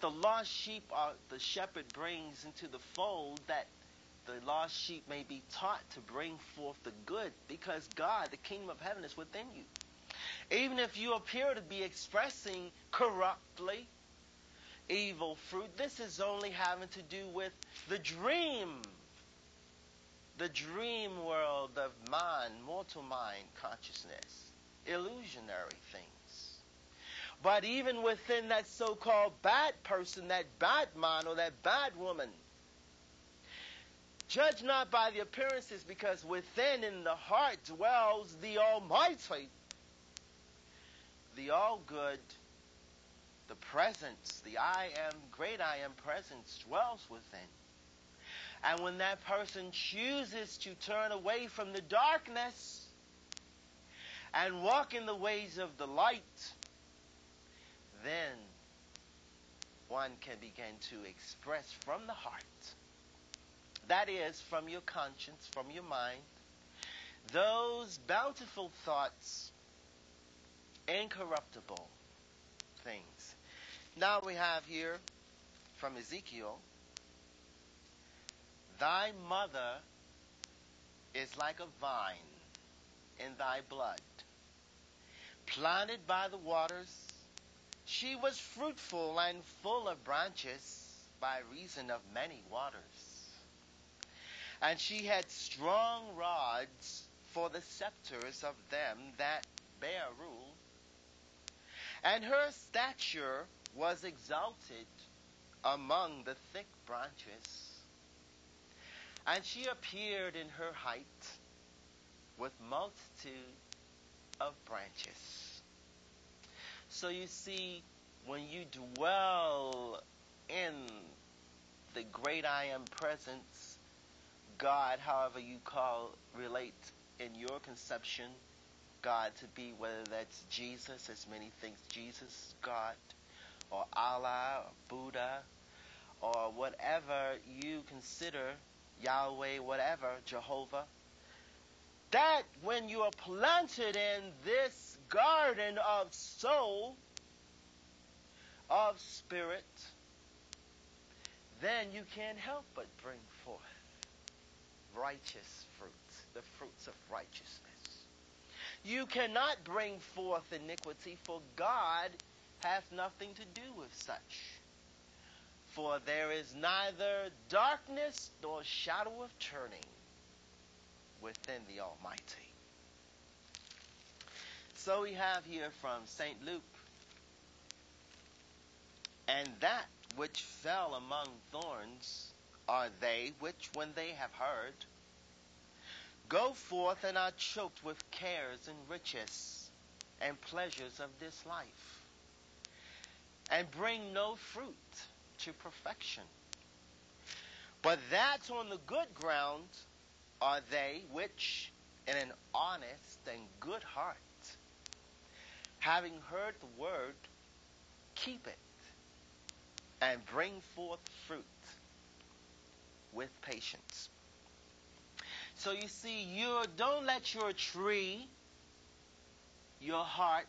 The lost sheep are the shepherd brings into the fold, that the lost sheep may be taught to bring forth the good, because God, the kingdom of heaven, is within you. Even if you appear to be expressing corruptly evil fruit, this is only having to do with the dream world of mind, mortal mind consciousness, illusionary things. But even within that so-called bad person, that bad man or that bad woman, judge not by the appearances, because within in the heart dwells the Almighty, the all-good, the presence, the I am, great I am presence dwells within. And when that person chooses to turn away from the darkness and walk in the ways of the light, then one can begin to express from the heart, that is, from your conscience, from your mind, those bountiful thoughts, incorruptible things. Now we have here from Ezekiel, thy mother is like a vine in thy blood, planted by the waters. She was fruitful and full of branches by reason of many waters. And she had strong rods for the scepters of them that bear rule. And her stature was exalted among the thick branches. And she appeared in her height with multitude of branches. So you see, when you dwell in the great I am presence, God, however you relate in your conception, God to be, whether that's Jesus, as many think Jesus, God, or Allah, or Buddha, or whatever you consider, Yahweh, whatever, Jehovah, that when you are planted in this garden of soul, of spirit, then you can't help but bring forth righteous fruits, the fruits of righteousness. You cannot bring forth iniquity, for God hath nothing to do with such. For there is neither darkness nor shadow of turning within the Almighty. So we have here from St. Luke, and that which fell among thorns are they which, when they have heard, go forth and are choked with cares and riches and pleasures of this life, and bring no fruit to perfection. But that on the good ground are they which, in an honest and good heart, having heard the word, keep it, and bring forth fruit with patience. So you see, you don't let your tree, your heart,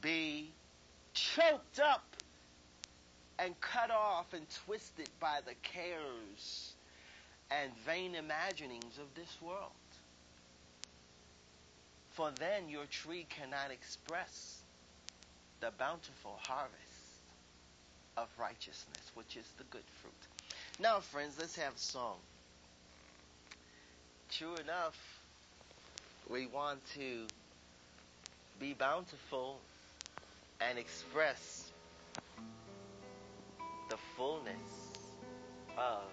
be choked up and cut off and twisted by the cares and vain imaginings of this world. For then your tree cannot express the bountiful harvest of righteousness, which is the good fruit. Now, friends, let's have a song. True enough, we want to be bountiful and express the fullness of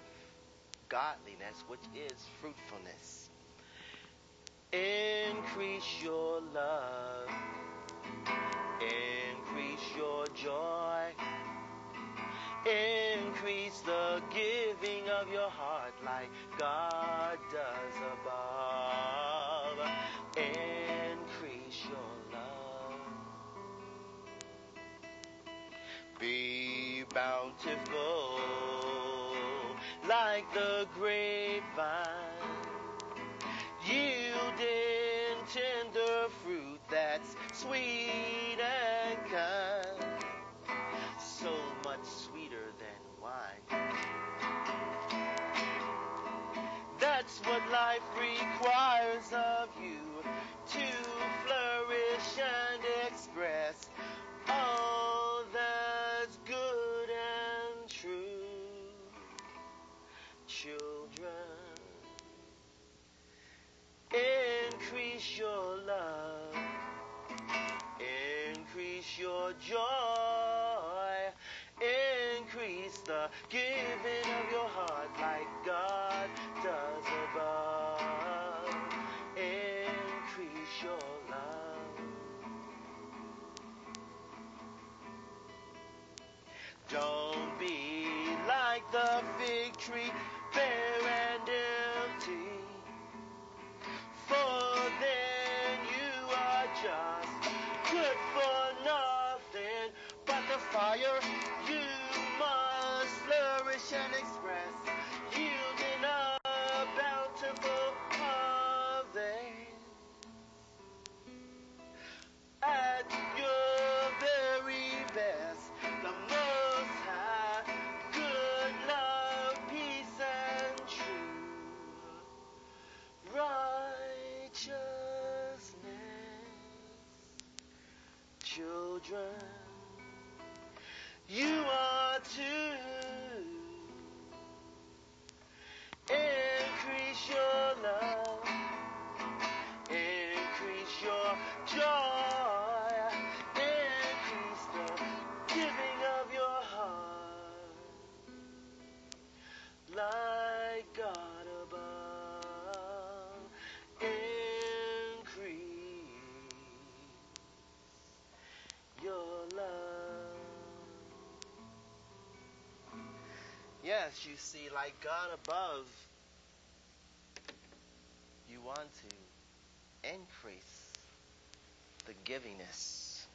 godliness, which is fruitfulness. Increase your love, increase your joy, increase the giving of your heart like God does above. Increase your love. Be bountiful like the grapevine, yielding tender fruit that's sweet and kind. So That's what life requires of you, to flourish and express all that's good and true. Children, increase your love, increase your joy, increase the giving of your heart like God does above. Increase your love. Don't be like the fig tree, bare and empty, for then you are just good for nothing. But the fire you must flourish and express, yielding a bountiful harvest. At your very best, the Most High, good love, peace, and true righteousness. Children, you are to increase your love, increase your joy, increase the giving of your heart like God above. Increase your love. Yes, you see, like God above, you want to increase the givingness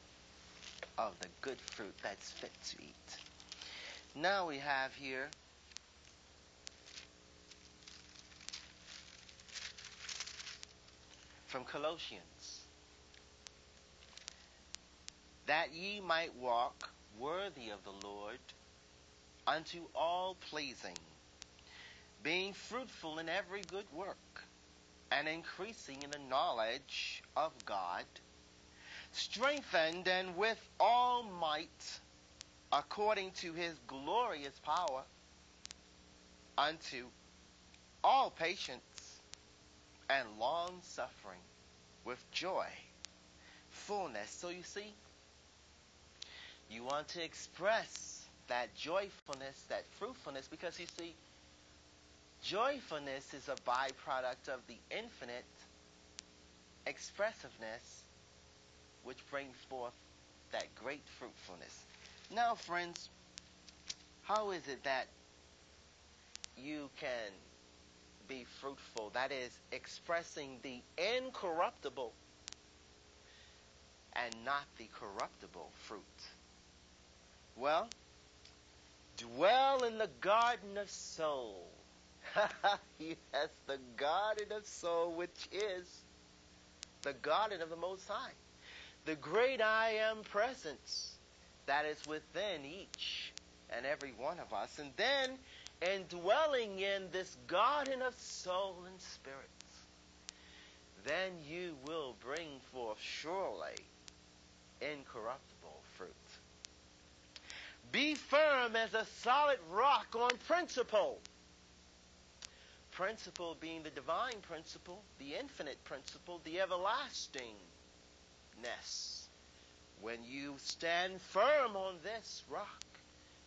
of the good fruit that's fit to eat. Now we have here from Colossians, that ye might walk worthy of the Lord, unto all pleasing, being fruitful in every good work, and increasing in the knowledge of God, strengthened and with all might, according to his glorious power, unto all patience and long suffering with joy, fullness. So you see, you want to express that joyfulness, that fruitfulness, because you see, joyfulness is a byproduct of the infinite expressiveness which brings forth that great fruitfulness. Now, friends, how is it that you can be fruitful? That is, expressing the incorruptible and not the corruptible fruit. Well, dwell in the garden of soul. Yes, the garden of soul, which is the garden of the Most High. The great I Am presence that is within each and every one of us. And then, in dwelling in this garden of soul and spirits, then you will bring forth surely incorruptible fruit. Be firm as a solid rock on principle. Principle being the divine principle, the infinite principle, the everlastingness. When you stand firm on this rock,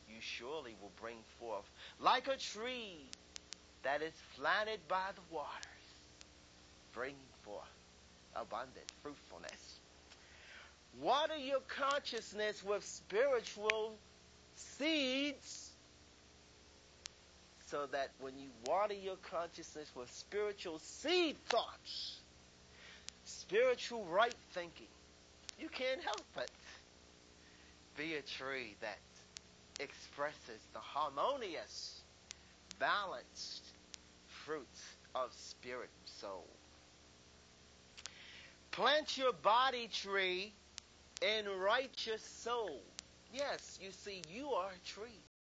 you surely will bring forth, like a tree that is planted by the waters, bring forth abundant fruitfulness. Water your consciousness with spiritual seeds, so that when you water your consciousness with spiritual seed thoughts, spiritual right thinking, you can't help but be a tree that expresses the harmonious, balanced fruits of spirit and soul. Plant your body tree in righteous soul. Yes, you see, you are a tree.